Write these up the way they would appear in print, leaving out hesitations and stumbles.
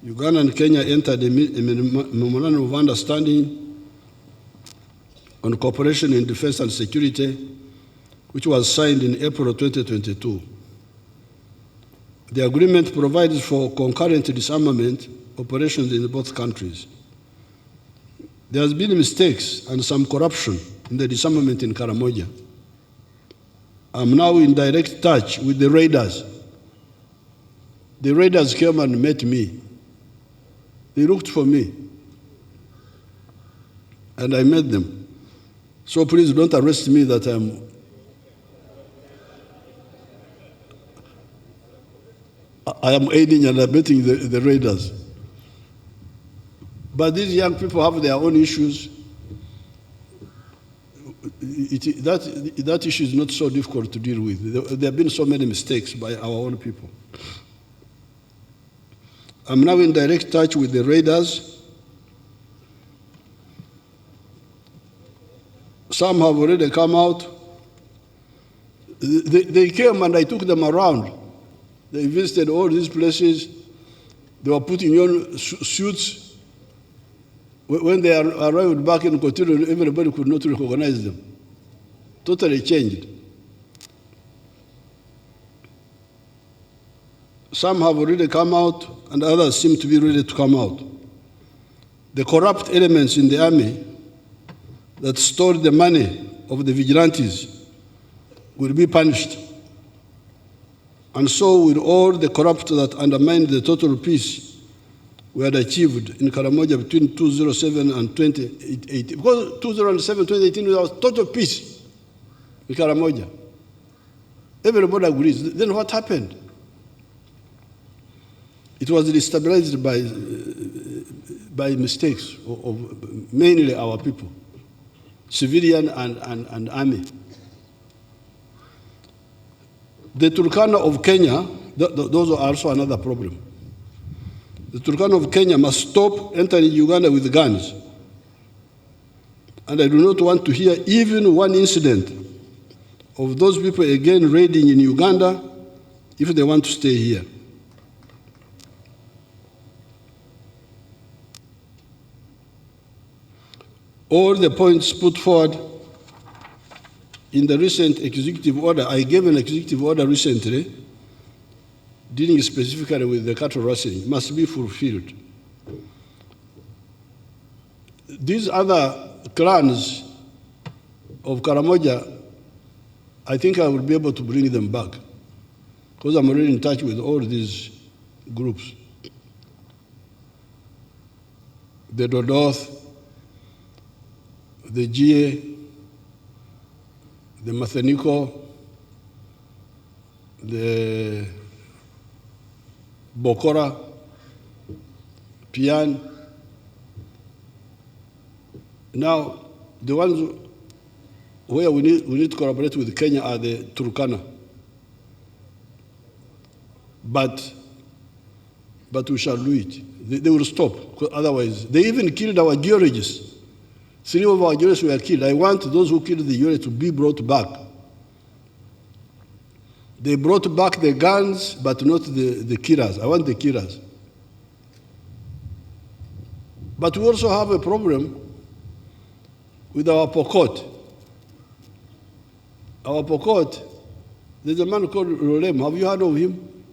Uganda and Kenya entered a memorandum of understanding on cooperation in defense and security, which was signed in April 2022. The agreement provides for concurrent disarmament operations in both countries. There has been mistakes and some corruption in the disarmament in Karamoja. I'm now in direct touch with the raiders. The raiders came and met me. They looked for me, and I met them. So please don't arrest me that I am aiding and abetting the raiders. But these young people have their own issues. That issue is not so difficult to deal with. There have been so many mistakes by our own people. I'm now in direct touch with the raiders. Some have already come out. They came and I took them around. They visited all these places. They were putting on suits. When they arrived back in Kotiro, everybody could not recognize them. Totally changed. Some have already come out, and others seem to be ready to come out. The corrupt elements in the army that stole the money of the vigilantes will be punished. And so will all the corrupt that undermined the total peace we had achieved in Karamoja between 2007 and 2018. Because 2007, 2018, there was total peace in Karamoja. Everybody agrees. Then what happened? It was destabilized by mistakes of mainly our people, civilian and army. The Turkana of Kenya, those are also another problem. The Turkana of Kenya must stop entering Uganda with guns. And I do not want to hear even one incident of those people again raiding in Uganda if they want to stay here. All the points put forward in the recent executive order, I gave an executive order recently dealing specifically with the cattle rustling, must be fulfilled. These other clans of Karamoja, I think I will be able to bring them back because I'm already in touch with all these groups. The Dodoth, the GA, the Matheniko, the Bokora, Pian. Now, the ones where we need to collaborate with Kenya are the Turkana. But we shall do it. They will stop, because otherwise, they even killed our geologists. 3 of our geologists were killed. I want those who killed the geologists to be brought back. They brought back the guns, but not the killers. I want the killers. But we also have a problem with our Pokot. Our Pokot, there's a man called Rolem. Have you heard of him?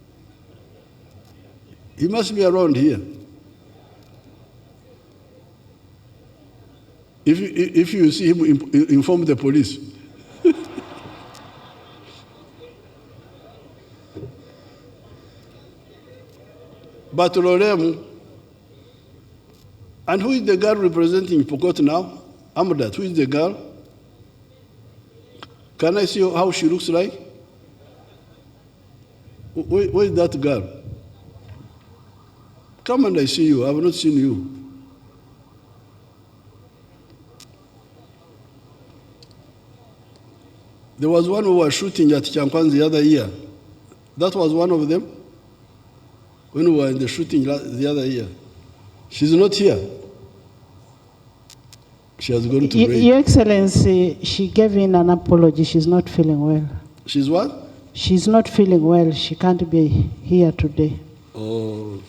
He must be around here. If you see him, inform the police. But Rolem, and who is the girl representing Pokot now? Amadat, who is the girl? Can I see how she looks like? Where is that girl? Come and I see you. I have not seen you. There was one who was shooting at Champan the other year. That was one of them. When we were in the shooting the other year. She's not here. She has gone to break. Your Excellency, she gave in an apology. She's not feeling well. She's what? She's not feeling well. She can't be here today. Oh.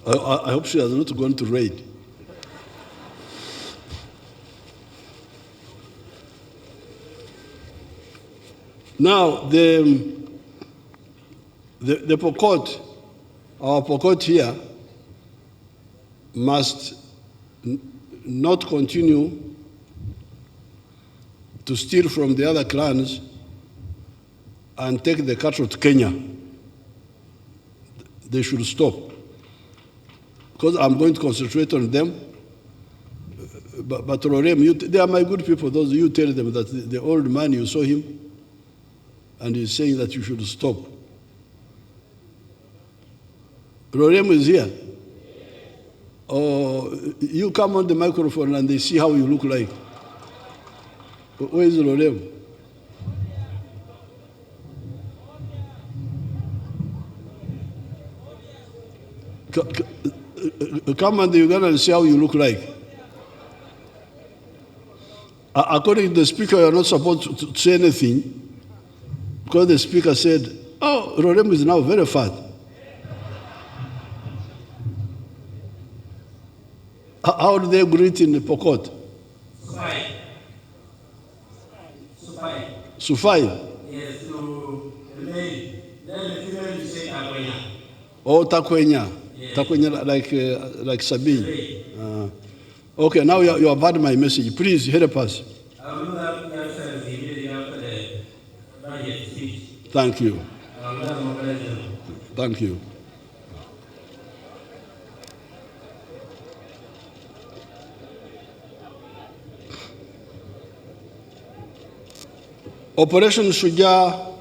I hope she has not gone to raid. Now, the Pokot, our Pokot here, must not continue to steal from the other clans and take the cattle to Kenya. They should stop. Because I'm going to concentrate on them. But Rorem, they are my good people. Those you tell them that the old man, you saw him, and he's saying that you should stop. Rorem is here. Oh, you come on the microphone and they see how you look like. Where is Rorem? Come on the Uganda and see how you look like. According to the speaker, you're not supposed to say anything because the speaker said, oh, Rorem is now very fat. How do they greet in the Pokot? Sufai. Sufai? Yes, to the male. Then the female you say Takwenya. Oh, Takwenya. Yes. Takwenya like Sabine. Okay, now you have heard my message. Please help us. I will have answers immediately after the budget speech. Thank you. I will have mobilization. Thank you. Operation Shujaa.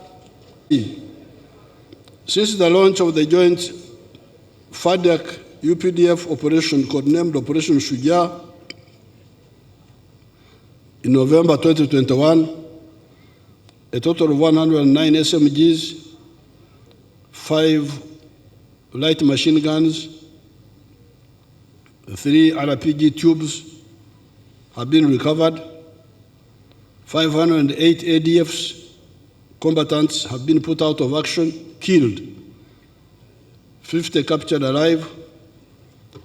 Since the launch of the joint FADC UPDF operation, codenamed Operation Shujaa, in November 2021, a total of 109 SMGs, 5 light machine guns, 3 RPG tubes have been recovered. 508 ADFs combatants have been put out of action, killed. 50 captured alive,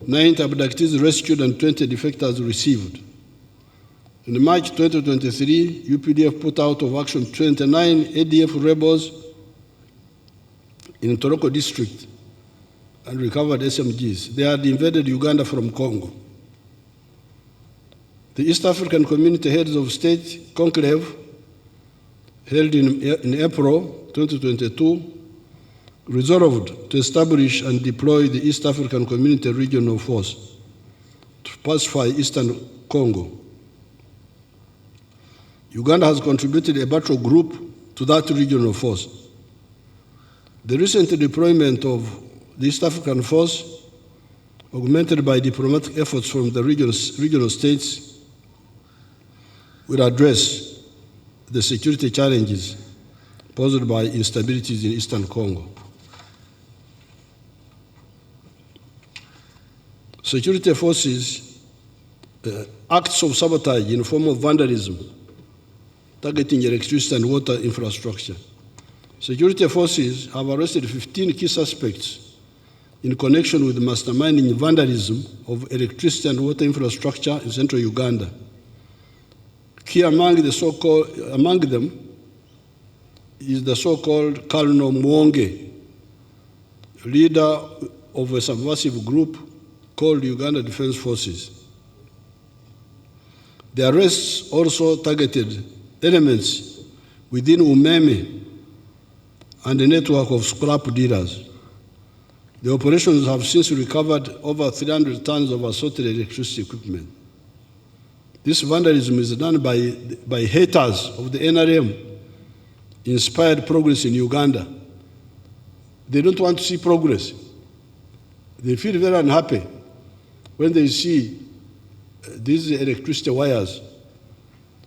90 abductees rescued, and 20 defectors received. In March 2023, UPDF put out of action 29 ADF rebels in Toroko district and recovered SMGs. They had invaded Uganda from Congo. The East African Community Heads of State conclave held in April 2022 resolved to establish and deploy the East African Community Regional Force to pacify Eastern Congo. Uganda has contributed a battle group to that regional force. The recent deployment of the East African Force, augmented by diplomatic efforts from the regional states, will address the security challenges posed by instabilities in Eastern Congo. Security forces acts of sabotage in the form of vandalism, targeting electricity and water infrastructure. Security forces have arrested 15 key suspects in connection with masterminding vandalism of electricity and water infrastructure in central Uganda. Key among them is the so-called Colonel Mwonge, leader of a subversive group called Uganda Defense Forces. The arrests also targeted elements within Umeme and a network of scrap dealers. The operations have since recovered over 300 tons of assorted electricity equipment. This vandalism is done by haters of the NRM-inspired progress in Uganda. They don't want to see progress. They feel very unhappy when they see these electricity wires.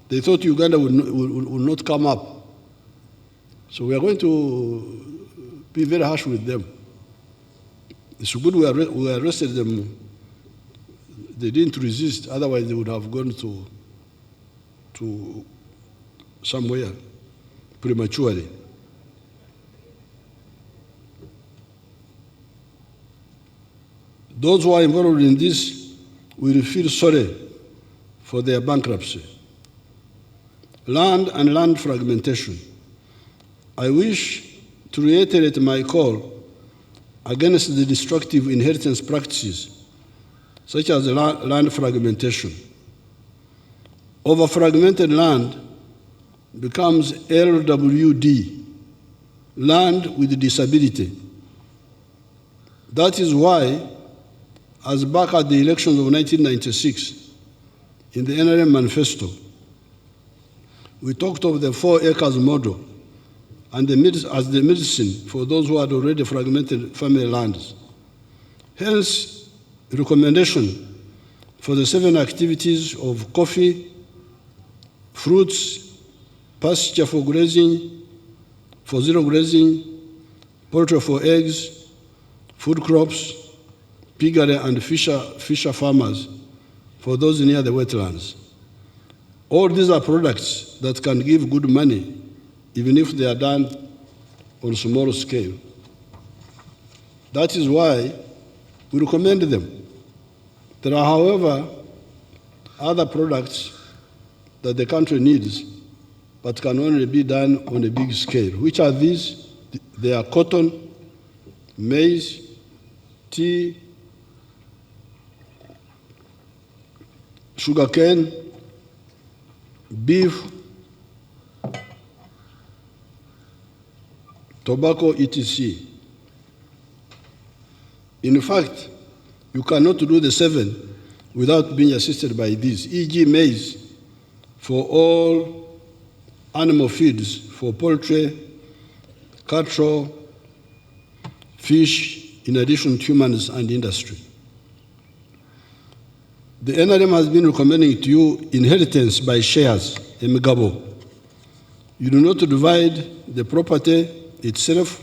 They thought Uganda would not come up. So we are going to be very harsh with them. It's good we arrested them. They didn't resist, otherwise they would have gone to somewhere prematurely. Those who are involved in this will feel sorry for their bankruptcy. Land and land fragmentation. I wish to reiterate my call against the destructive inheritance practices such as land fragmentation. Over-fragmented land becomes LWD, land with disability. That is why, as back at the elections of 1996, in the NRM manifesto, we talked of the 4 acres model and as the medicine for those who had already fragmented family lands. Hence, the recommendation for the 7 activities of coffee, fruits, pasture for grazing, for zero grazing, poultry for eggs, food crops, piggery and fisher farmers for those near the wetlands. All these are products that can give good money even if they are done on a small scale. That is why we recommend them. There are, however, other products that the country needs but can only be done on a big scale. Which are these? They are cotton, maize, tea, sugarcane, beef, tobacco, etc. In fact, you cannot do the 7 without being assisted by these, e.g. maize for all animal feeds, for poultry, cattle, fish, in addition to humans and industry. The NRM has been recommending to you inheritance by shares, emigabo. You do not divide the property itself,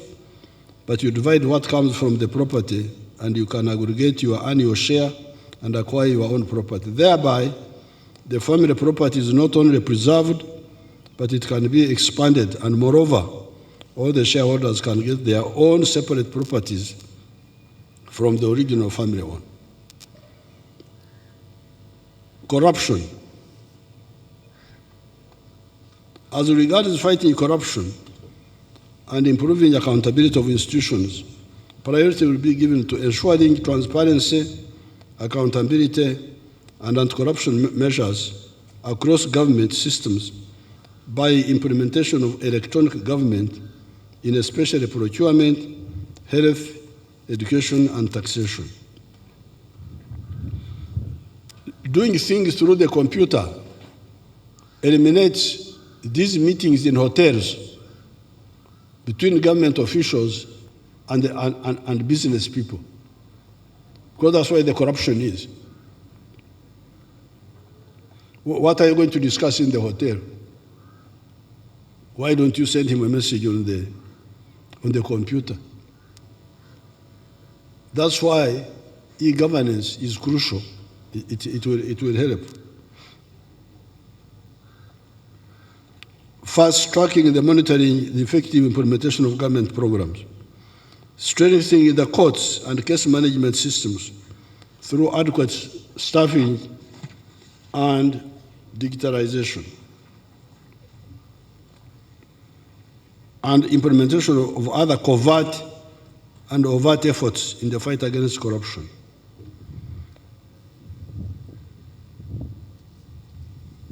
but you divide what comes from the property, and you can aggregate your annual share and acquire your own property. Thereby, the family property is not only preserved, but it can be expanded, and moreover, all the shareholders can get their own separate properties from the original family one. Corruption. As regards fighting corruption and improving accountability of institutions, priority will be given to ensuring transparency, accountability, and anti-corruption measures across government systems by implementation of electronic government in especially procurement, health, education, and taxation. Doing things through the computer eliminates these meetings in hotels between government officials and business people, because that's where the corruption is. What are you going to discuss in the hotel? Why don't you send him a message on the computer? That's why e-governance is crucial. It will help. Fast-tracking the monitoring, the effective implementation of government programs. Strengthening the courts and case management systems through adequate staffing and digitalization. And implementation of other covert and overt efforts in the fight against corruption.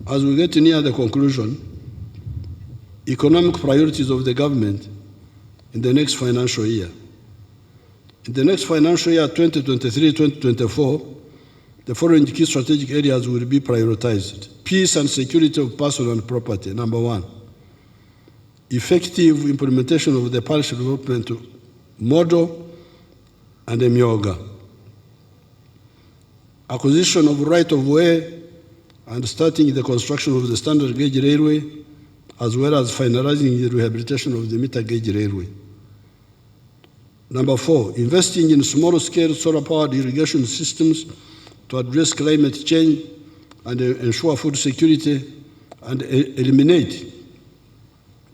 As we get near the conclusion, economic priorities of the government in the next financial year. In the next financial year, 2023-2024, the following key strategic areas will be prioritized. Peace and security of person and property, number 1. Effective implementation of the parish development model and the MYOGA. Acquisition of right of way and starting the construction of the standard gauge railway, as well as finalizing the rehabilitation of the meter gauge railway. Number 4, investing in small-scale solar-powered irrigation systems to address climate change and ensure food security and eliminate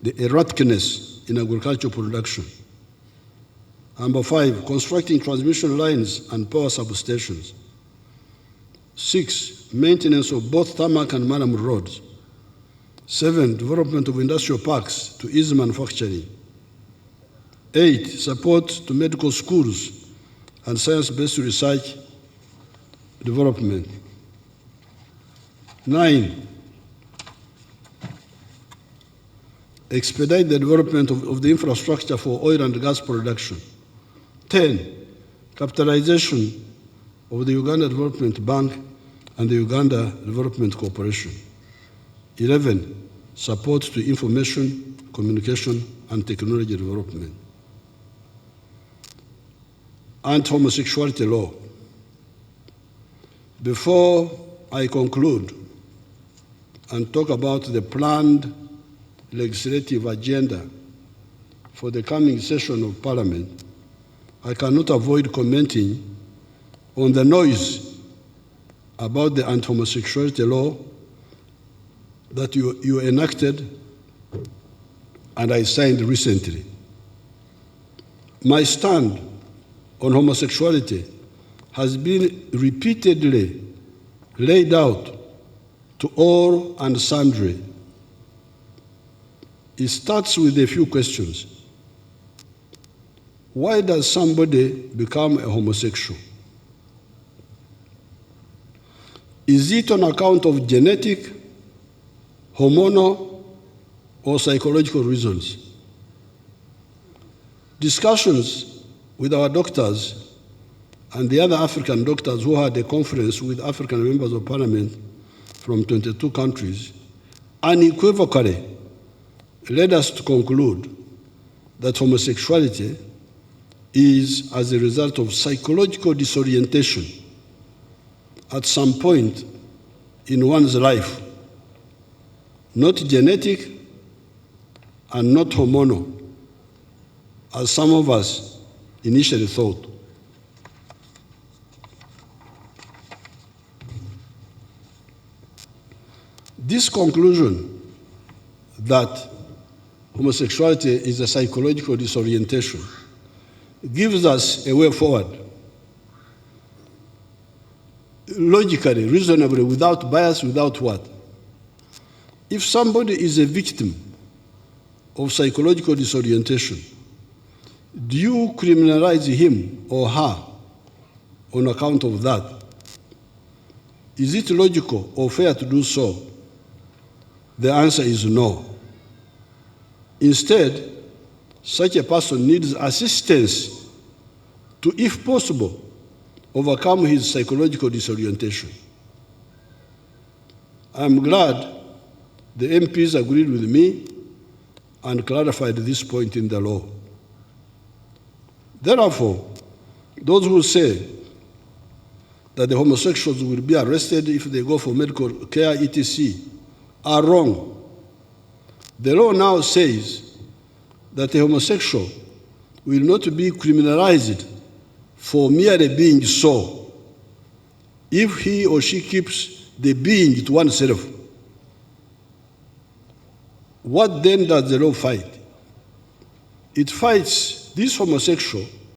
the erraticness in agricultural production. Number 5, constructing transmission lines and power substations. 6, maintenance of both tarmac and man-made roads. 7, development of industrial parks to ease manufacturing. 8, support to medical schools and science-based research development. 9, expedite the development of the infrastructure for oil and gas production. 10, capitalization of the Uganda Development Bank and the Uganda Development Corporation. 11, support to information, communication, and technology development. Anti-homosexuality law. Before I conclude and talk about the planned legislative agenda for the coming session of Parliament, I cannot avoid commenting on the noise about the anti-homosexuality law that you enacted and I signed recently. My stand on homosexuality has been repeatedly laid out to all and sundry. It starts with a few questions. Why does somebody become a homosexual? Is it on account of genetic, hormonal, or psychological reasons? Discussions with our doctors and the other African doctors who had a conference with African members of parliament from 22 countries unequivocally led us to conclude that homosexuality is as a result of psychological disorientation at some point in one's life, not genetic and not hormonal, as some of us initially thought. This conclusion that homosexuality is a psychological disorientation gives us a way forward, logically, reasonably, without bias, without what? If somebody is a victim of psychological disorientation, do you criminalize him or her on account of that? Is it logical or fair to do so? The answer is no. Instead, such a person needs assistance to, if possible, overcome his psychological disorientation. I'm glad the MPs agreed with me and clarified this point in the law. Therefore, those who say that the homosexuals will be arrested if they go for medical care, etc., are wrong. The law now says that a homosexual will not be criminalized for merely being so, if he or she keeps the being to oneself. What then does the law fight? It fights this homosexual